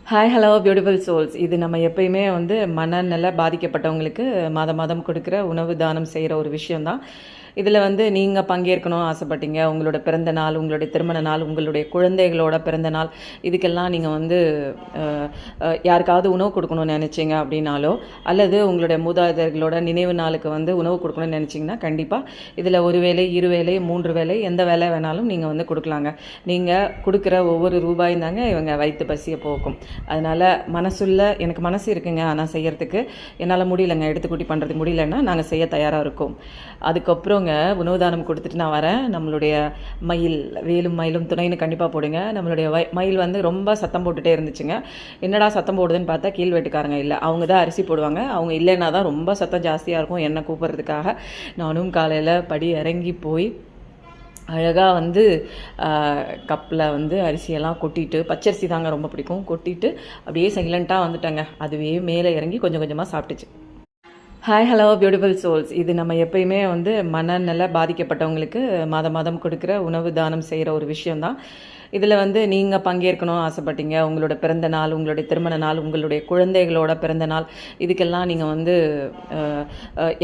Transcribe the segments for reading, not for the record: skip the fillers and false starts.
Hi hello beautiful souls. இது நம்ம எப்பயுமே மனநல பாதிக்கப்பட்டவங்களுக்கு மாதம் மாதம் கொடுக்குற உணவு தானம் செய்கிற ஒரு விஷயந்தான். இதில் நீங்கள் பங்கேற்கணும் ஆசைப்பட்டீங்க, உங்களோட பிறந்த நாள், உங்களுடைய திருமண நாள், உங்களுடைய குழந்தைகளோட பிறந்த நாள், இதுக்கெல்லாம் நீங்கள் யாருக்காவது உணவு கொடுக்கணும்னு நினச்சிங்க அப்படின்னாலோ, அல்லது உங்களுடைய மூதாதையர்களோட நினைவு நாளுக்கு உணவு கொடுக்கணும்னு நினச்சிங்கன்னா கண்டிப்பாக இதில் ஒரு வேளை, இரு வேளை, 3 வேளை, எந்த வேலை வேணாலும் நீங்கள் கொடுக்கலாங்க. நீங்கள் கொடுக்குற ஒவ்வொரு ரூபாயும் தாங்க இவங்க வயிற்று பசியை போக்கும். அதனால் எனக்கு மனசு இருக்குங்க, ஆனால் செய்கிறதுக்கு என்னால் முடியலைங்க, எடுத்துக்கூட்டி பண்ணுறதுக்கு முடியலன்னா நாங்கள் செய்ய தயாராக இருக்கோம். அதுக்கப்புறங்க உணவு தானம் கொடுத்துட்டு நான் வரேன். நம்மளுடைய மயில், வேலும் மயிலும் துணைன்னு கண்டிப்பாக போடுங்க. நம்மளுடைய மயில் ரொம்ப சத்தம் போட்டுகிட்டே இருந்துச்சுங்க. என்னடா சத்தம் போடுதுன்னு பார்த்தா கீழ் வீட்டுக்காரங்க இல்லை, அவங்க தான் அரிசி போடுவாங்க. அவங்க இல்லைன்னா தான் ரொம்ப சத்தம் ஜாஸ்தியாக இருக்கும் என்னை கூப்பிட்றதுக்காக. நானும் காலையில் படி இறங்கி போய் அழகாக கப்பில் அரிசியெல்லாம் கொட்டிட்டு, பச்சரிசி தாங்க ரொம்ப பிடிக்கும், கொட்டிட்டு அப்படியே சைலண்ட்டாக வந்துட்டேங்க. அதுவே மேலே இறங்கி கொஞ்சம் கொஞ்சமாக சாப்பிட்டுச்சு. Hi hello beautiful souls. இது நம்ம எப்பயுமே மனநல பாதிக்கப்பட்டவங்களுக்கு மாதம் மாதம் கொடுக்குற உணவு தானம் செய்கிற ஒரு விஷயந்தான். இதில் நீங்கள் பங்கேற்கணும் ஆசைப்பட்டீங்க, உங்களோட பிறந்த நாள், உங்களுடைய திருமண நாள், உங்களுடைய குழந்தைகளோட பிறந்த நாள், இதுக்கெல்லாம் நீங்கள்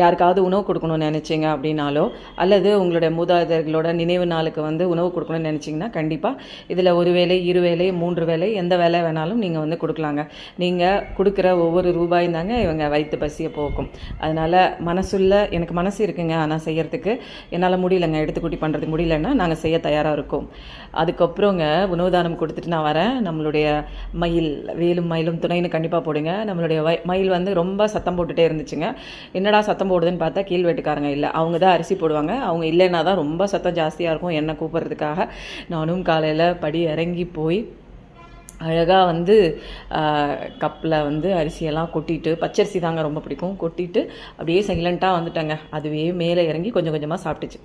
யாருக்காவது உணவு கொடுக்கணும்னு நினச்சிங்க அப்படின்னாலோ, அல்லது உங்களுடைய மூதாதையர்களோட நினைவு நாளுக்கு உணவு கொடுக்கணும்னு நினச்சிங்கன்னா கண்டிப்பாக இதில் ஒரு வேளை, இரு வேளை, 3 வேளை, எந்த வேலை வேணாலும் நீங்கள் கொடுக்கலாங்க. நீங்கள் கொடுக்குற ஒவ்வொரு ரூபாயும் தாங்க இவங்க வயிற்று பசியை போக்கும். அதனால் எனக்கு மனசு இருக்குங்க, ஆனால் செய்கிறதுக்கு என்னால் முடியலைங்க, எடுத்துக்கூட்டி பண்ணுறதுக்கு முடியலன்னா நாங்கள் செய்ய தயாராக இருக்கோம். அதுக்கப்புறம் உணவு தானம் கொடுத்துட்டு நான் வரேன். நம்மளுடைய மயில், வேலும் மயிலும் துணைன்னு கண்டிப்பாக போடுங்க. நம்மளுடைய மயில் ரொம்ப சத்தம் போட்டுகிட்டே இருந்துச்சுங்க. என்னடா சத்தம் போடுதுன்னு பார்த்தா கீழ் வீட்டுக்காரங்க இல்லை, அவங்க தான் அரிசி போடுவாங்க. அவங்க இல்லைன்னா தான் ரொம்ப சத்தம் ஜாஸ்தியாக இருக்கும் என்னை கூப்பிட்றதுக்காக. நானும் காலையில் படி இறங்கி போய் அழகாக கப்பில் அரிசியெல்லாம் கொட்டிட்டு, பச்சரிசி தாங்க ரொம்ப பிடிக்கும், கொட்டிட்டு அப்படியே சைலண்ட்டாக வந்துட்டேங்க. அதுவே மேலே இறங்கி கொஞ்சம் கொஞ்சமாக சாப்பிட்டுச்சு.